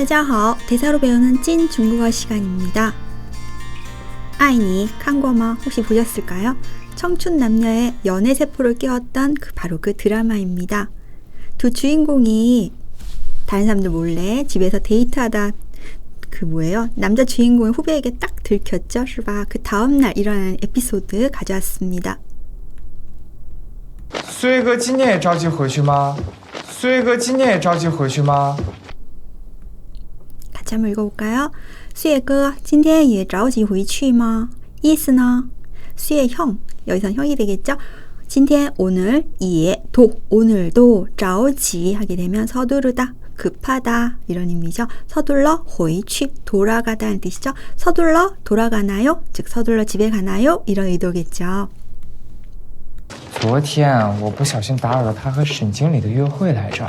大家好, 대사로 배우는 찐 중국어 시간입니다. 아이니, 칸궈마 혹시 보셨을까요? 청춘 남녀의 연애 세포를 깨웠던 바로 그 드라마입니다. 두 주인공이 다른 사람들 몰래 집에서 데이트하다 남자 주인공의 후배에게 딱 들켰죠. 그 다음날 일어나는 에피소드 가져왔습니다. 苏月哥今天也着急回去吗？苏月哥今天也着急回去吗？ 같이 한번 읽어볼까요? 苏月哥今天也着急回去吗? 이스나 수의 형, 여기서 형이 되겠죠? 今天 오늘, 예, 오늘도 着急 하게 되면 서두르다, 급하다 이런 의미죠. 서둘러 回去 돌아가다는 뜻이죠. 서둘러 돌아가나요? 즉 서둘러 집에 가나요? 이런 의도겠죠. 昨天我不小心打扰了他和沈经理的约会来着。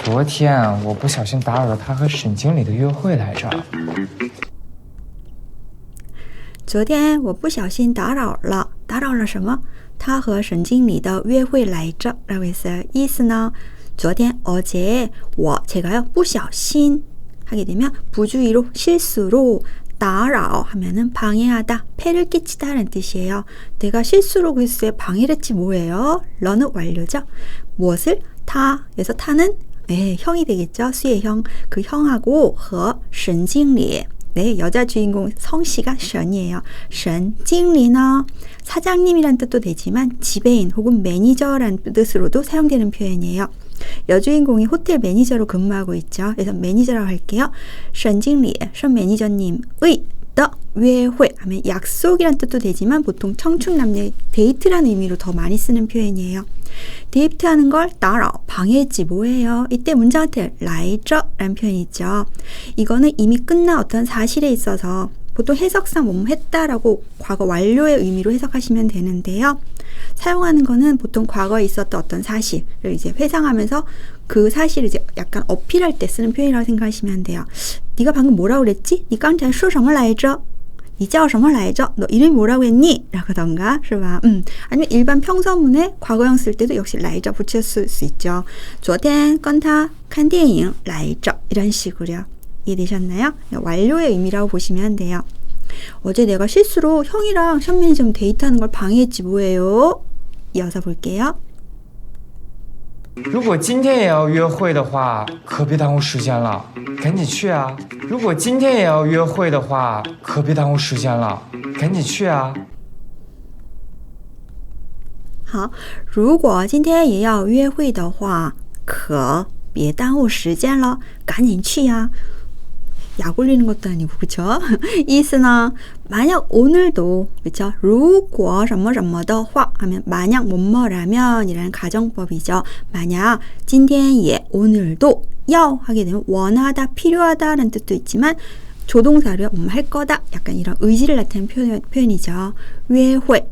昨天我不小心打扰了他和沈经理的约会来着。昨天我不小心打扰了什么？他和沈经理的约会来着라고 했어요. 이스나 昨天 어제 제가요 不小心 하게 되면 부주의로 실수로 打扰 하면은 방해하다, 폐를 끼치다라는 뜻이에요. 내가 실수로 글쎄 방해를 했지 뭐예요? 러는 완료죠. 무엇을? 그래서 타는 형이 되겠죠. 수의 형, 그 형하고 和沈经理 여자 주인공 성씨가 션이에요. 沈经理呢 사장님이란 뜻도 되지만 지배인 혹은 매니저란 뜻으로도 사용되는 표현이에요. 여주인공이 호텔 매니저로 근무하고 있죠. 그래서 매니저라고 할게요. 沈经理, 션 매니저님의 的约会 하면 약속이란 뜻도 되지만 보통 청춘 남녀의 데이트라는 의미로 더 많이 쓰는 표현이에요. 데이트하는 걸 따라 방해했지 뭐예요. 이때 문장한테 来着 라는 표현이 있죠. 이거는 이미 끝난 어떤 사실에 있어서 보통 해석상 했다라고 과거 완료의 의미로 해석하시면 되는데요. 사용하는 거는 보통 과거에 있었던 어떤 사실을 이제 회상하면서 그 사실을 이제 약간 어필할 때 쓰는 표현이라고 생각하시면 돼요. 네가 방금 뭐라고 그랬지? 你刚才说什么来着? 你叫什么来着? 너 이름이 뭐라고 했니? 라고던가, 아니면 일반 평서문에 과거형 쓸 때도 역시 来着 붙였을 수 있죠. 昨天跟他看电影来着 이런 식으로요. 이해되셨나요? 완료의 의미라고 보시면 돼요. 어제 내가 실수로 형이랑 션 매니저 데이트하는 걸 방해했지 뭐예요? 이어서 볼게요. 如果今天也要约会的话，可别耽误时间了，赶紧去啊！如果今天也要约会的话，可别耽误时间了，赶紧去啊！好，如果今天也要约会的话，可别耽误时间了，赶紧去呀！ 약 올리는 것도 아니고, 그쵸? 이스나, 만약 오늘도, 그쵸? 如果什么什么的话 하면 만약 뭐뭐라면 이라는 가정법이죠. 만약 今天也 오늘도 要 하게 되면 원하다, 필요하다 라는 뜻도 있지만 조동사로 할 거다 약간 이런 의지를 나타내는 표현이죠. 约会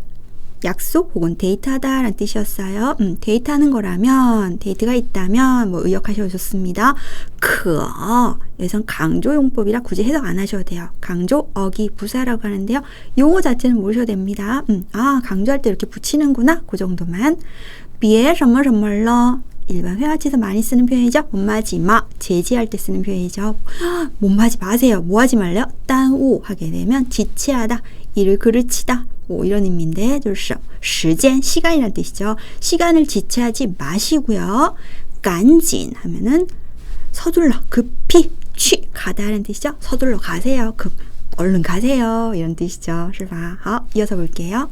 약속 혹은 데이트하다 라는 뜻이었어요. 데이트하는 거라면, 데이트가 있다면 뭐 의역하셔도 좋습니다. 여기선 강조용법이라 굳이 해석 안 하셔도 돼요. 강조, 어기, 부사라고 하는데요. 용어 자체는 모르셔도 됩니다. 강조할 때 이렇게 붙이는구나. 그 정도만. 别什么什么了 일반 회화치에서 많이 쓰는 표현이죠. 못하지 마, 제지할 때 쓰는 표현이죠. 못하지 마세요. 뭐 하지 말래요? 耽误 하게 되면 지체하다, 일을 그르치다 뭐 이런 의미인데, 时间, 시간이라는 뜻이죠. 시간을 지체하지 마시고요. 赶紧 하면은 서둘러, 급히, 가다라는 뜻이죠. 서둘러 가세요. 얼른 가세요. 이런 뜻이죠. 是吧? 好, 이어서 볼게요.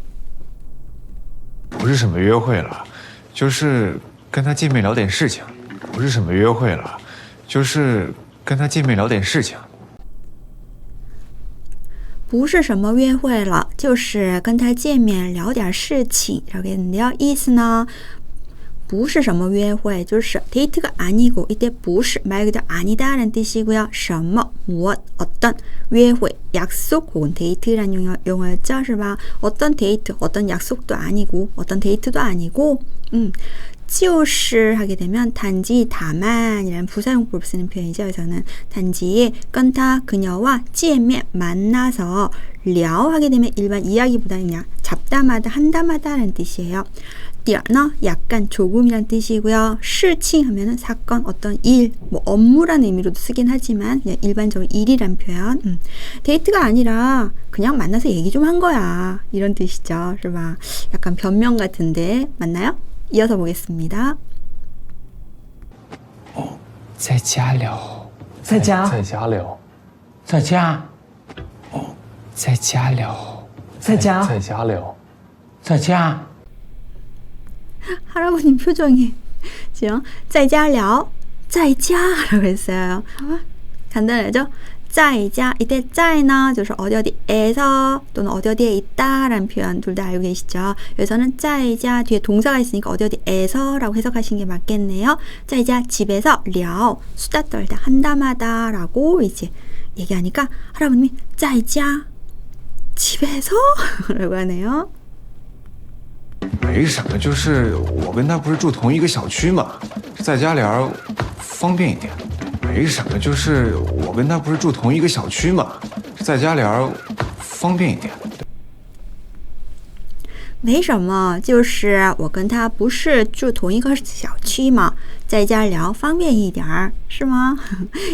不是什么约会了，就是跟他见面聊点事情。不是什么约会了，就是跟他见面聊点事情。 不是什么约会了，就是跟他见面聊点事情라고 했는데요. 이스나 不是什么约会 就是 데이트가 아니고 이때 不是 말 그대로 아니다라는 뜻이고요. 什么 무엇 어떤 约会 약속 혹은 데이트라는 용어였죠. 어떤 데이트 어떤 약속도 아니고 어떤 데이트도 아니고 就是 하게 되면 단지 다만이라는 부사용법을 쓰는 표현이죠. 그래서는 단지 跟他 그녀와 见面 만나서 聊 하게 되면 일반 이야기보다는 그냥 잡담하다 한담하다라는 뜻이에요. 点呢 약간 조금이란 뜻이고요. 事情 하면은 사건, 어떤 일, 뭐 업무라는 의미로도 쓰긴 하지만 그냥 일반적으로 일이란 표현. 데이트가 아니라 그냥 만나서 얘기 좀 한 거야. 이런 뜻이죠. 그래서 약간 변명 같은데 맞나요? 이어서 보겠습니다. 在家聊，在家在家聊，在家，在家聊，在家在家聊，在家。 할아버님 표정이 지금 在家聊在家라고 했어요. 간단하죠? 在家 이때 在나就是어디 어디에서 또는 어디 어디에 있다라는 표현 둘 다 알고 계시죠? 여기서는 在家 뒤에 동사가 있으니까 어디 어디에서 라고 해석하시는 게 맞겠네요. 在家 집에서 聊 수다 떨다 한담하다 라고 이제 얘기하니까 할아버님이 在家 집에서 라고 하네요. 没什么，就是我跟他不是住同一个小区嘛，在家聊方便一点。没什么，就是我跟他不是住同一个小区嘛，在家聊方便一点。没什么，就是我跟他不是住同一个小区嘛，在家聊方便一点儿，是吗？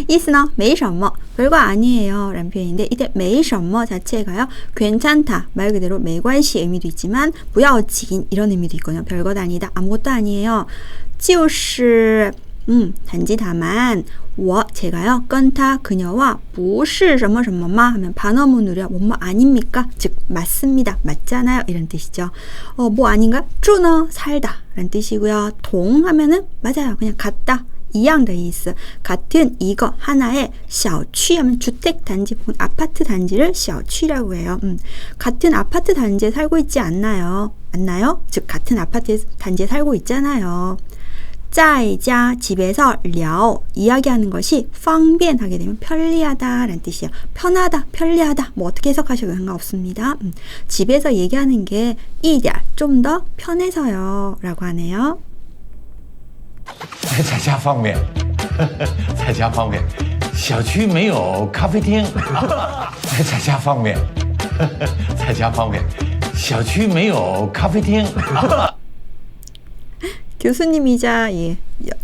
意思呢，没什么， 별거 아니에요 라는 표현인데 이때 没什么 자체가요 괜찮다 말 그대로 没关系 의미도 있지만 不要紧 이런 의미도 있거든요. 별것 아니다, 아무것도 아니에요. 就是 단지 다만 我 제가요 跟他 그녀와 不是什么什么마 하면 반어문으로요 뭐뭐 아닙니까? 즉 맞습니다, 맞잖아요 이런 뜻이죠. 뭐 아닌가? 住는 살다 라는 뜻이고요. 동 하면은 맞아요, 그냥 같다, 이양的意思. 같은 이거 하나의 小区 하면 주택 단지, 아파트 단지를 小区라고 해요. 같은 아파트 단지에 살고 있지 않나요? 맞나요? 즉 같은 아파트 단지에 살고 있잖아요. 在家 집에서 聊 이야기하는 것이 方便 하게 되면 편리하다 라는 뜻이에요. 편하다, 편리하다 뭐 어떻게 해석하셔도 상관없습니다. 집에서 얘기하는 게 一点 좀 더 편해서요 라고 하네요. 在家方便，在家方便，小区没有咖啡厅，在家方便，在家方便，小区没有咖啡厅。 교수님이자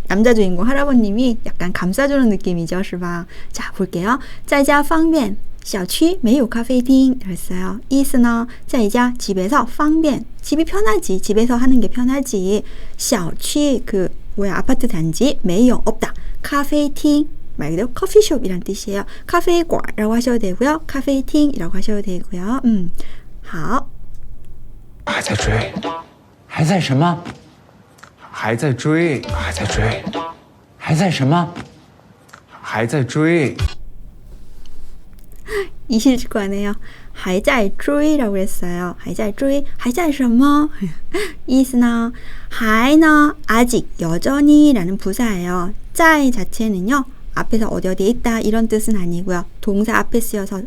남자 주인공 할아버님이 약간 감싸주는 느낌이죠, 是吧? 자, 볼게요. 在家方便小区没有咖啡厅 그랬어요. 이意思呢, 在家 집에서 方便 집이 편하지, 집에서 하는 게 편하지. 小区 그 뭐야 아파트 단지 没有 없다. 咖啡厅 말 그대로 커피숍이란 뜻이에요. 카페관이라고 하셔도 되고요. 咖啡厅이라고 하셔도 되고요. 好. 还在追，还在什么？还在追，还在追，还在什么？还在追。 이실직관해요. 还在追라고 했어요. 还在追还在什么? 이意思呢, 还呢 아직 여전히 라는 부사예요. 在 자체는요 앞에서 어디 어디에 있다 이런 뜻은 아니고요. 동사 앞에 쓰여서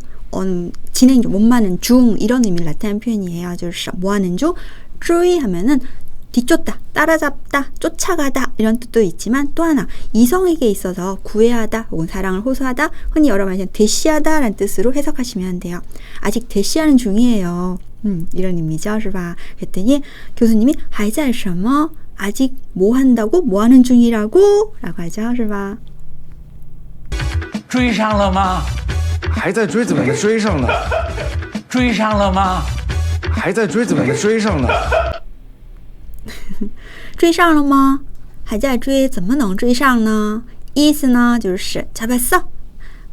진행 중, 못마는 중 이런 의미를 나타내는 표현이에요.就是뭐하는 중? 追 하면은 뒤쫓다, 따라잡다, 쫓아가다 이런 뜻도 있지만 또 하나 이성에게 있어서 구애하다 혹은 사랑을 호소하다, 흔히 여러 말로 대시하다 라는 뜻으로 해석하시면 돼요. 아직 대시하는 중이에요. 이런 의미죠, 是吧? 그랬더니 교수님이 还在什么? 아직 뭐 한다고? 뭐 하는 중이라고? 라고 하죠, 是吧? 追上了吗？还在追，怎么能追上呢？追上了吗？还在追，怎么能追上呢？追上了吗？还在追，怎么能追上呢？意思呢，就是잡았어.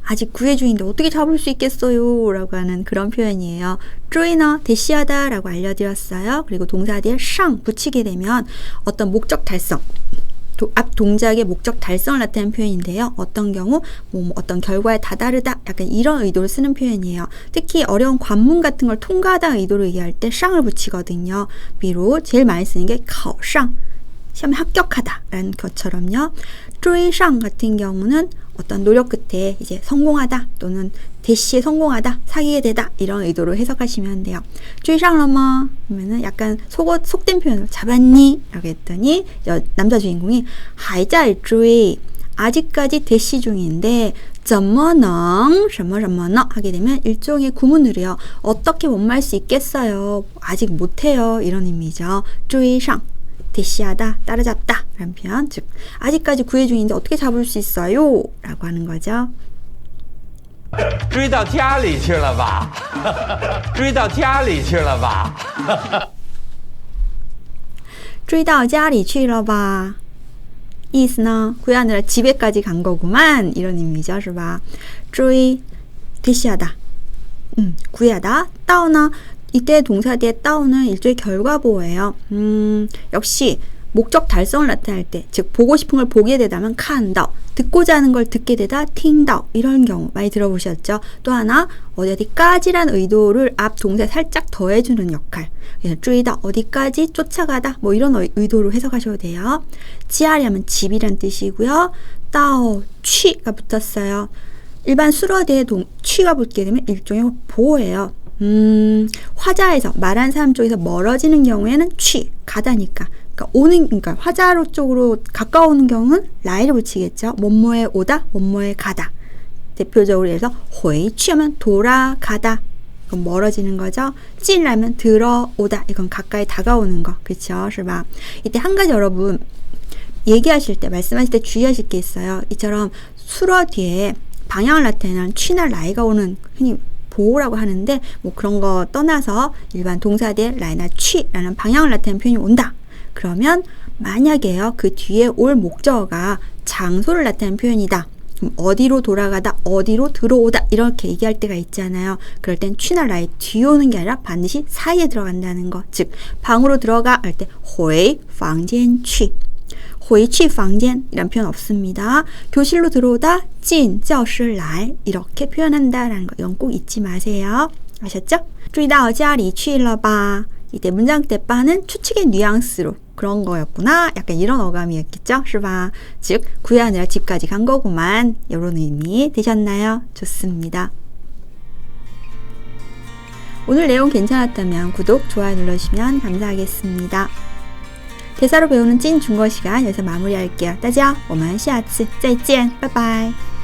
아직 구애 중인데 어떻게 잡을 수 있겠어요? 라고 하는 그런 표현이에요. 追는 대시하다 라고 알려드렸어요. 그리고 동사 뒤에 상 붙이게 되면 어떤 목적 달성, 앞 동작의 목적 달성을 나타내는 표현인데요. 어떤 경우 뭐 어떤 결과에 다다르다 약간 이런 의도를 쓰는 표현이에요. 특히 어려운 관문 같은 걸 통과하다 의도로 얘기할 때 상을 붙이거든요. 비록 제일 많이 쓰는 게 考上 시험에 합격하다라는 것처럼요. 追上 같은 경우는 어떤 노력 끝에 이제 성공하다 또는 대시에 성공하다, 사귀게 되다 이런 의도로 해석하시면 돼요. 追上了吗? 그러면은 약간 속된 표현으로 잡았니? 라고 했더니 남자 주인공이 还在追 아직까지 대시 중인데 怎么能什么什么呢 하게 되면 일종의 구문으로요. 어떻게 못 말 수 있겠어요? 아직 못해요. 이런 의미죠. 追上 대시하다, 따라잡다 라는 표현. 즉 아직까지 구애 중인데 어떻게 잡을 수 있어요? 라고 하는 거죠. 追到家里去了吧追到家里去了吧追到家里去了吧 意思呢 구애하느라 집에까지 간 거구만 이런 의미죠. 是吧? 追 대시하다, 구애하다. 到呢 이때 동사 뒤에 따오는 일종의 결과보호예요. 역시 목적 달성을 나타낼 때, 즉 보고 싶은 걸 보게 되다면 칸다, 듣고자 하는 걸 듣게 되다 팅다 이런 경우 많이 들어보셨죠. 또 하나 어디까지란 의도를 앞 동사에 살짝 더해주는 역할. 그래서追다 어디까지 쫓아가다 뭐 이런 의도로 해석하셔도 돼요. 지하려면 집이란 뜻이고요. 따오 취가 붙었어요. 일반 수러 뒤에 취가 붙게 되면 일종의 보호예요. 화자에서 말한 사람 쪽에서 멀어지는 경우에는 취 가다니까 그러니까 화자로 쪽으로 가까우는 경우는 라이를 붙이겠죠. 뭐뭐에 오다, 뭐뭐에 가다. 대표적으로 해서 回去 하면 돌아가다. 이건 멀어지는 거죠. 进来 하면 들어오다. 이건 가까이 다가오는 거. 그렇죠? 是吧? 이때 한 가지 여러분 얘기하실 때 말씀하실 때 주의하실 게 있어요. 이처럼 수러 뒤에 방향을 나타내는 취나 라이가 오는 흔히 보호라고 하는데 뭐 그런 거 떠나서 일반 동사 뒤에 라이나 취라는 방향을 나타내는 표현이 온다. 그러면 만약에요 그 뒤에 올 목적어가 장소를 나타내는 표현이다. 그럼 어디로 돌아가다, 어디로 들어오다 이렇게 얘기할 때가 있잖아요. 그럴 땐 취나 라이 뒤에 오는 게 아니라 반드시 사이에 들어간다는 거. 즉 방으로 들어가 할 때 回房间去 回去房间이란 표현 없습니다. 교실로 들어오다 进教室来 이렇게 표현한다라는 거 이건 꼭 잊지 마세요. 아셨죠? 追到家里去了吧 이때 문장 때 빠는 추측의 뉘앙스로 그런 거였구나 약간 이런 어감이었겠죠? 是吧? 즉 구애하느라 집까지 간 거구만 이런 의미 되셨나요? 좋습니다. 오늘 내용 괜찮았다면 구독, 좋아요 눌러주시면 감사하겠습니다. 대사로 배우는 찐 중국어 시간 여기서 마무리할게요. 大家我们下次再见，拜拜。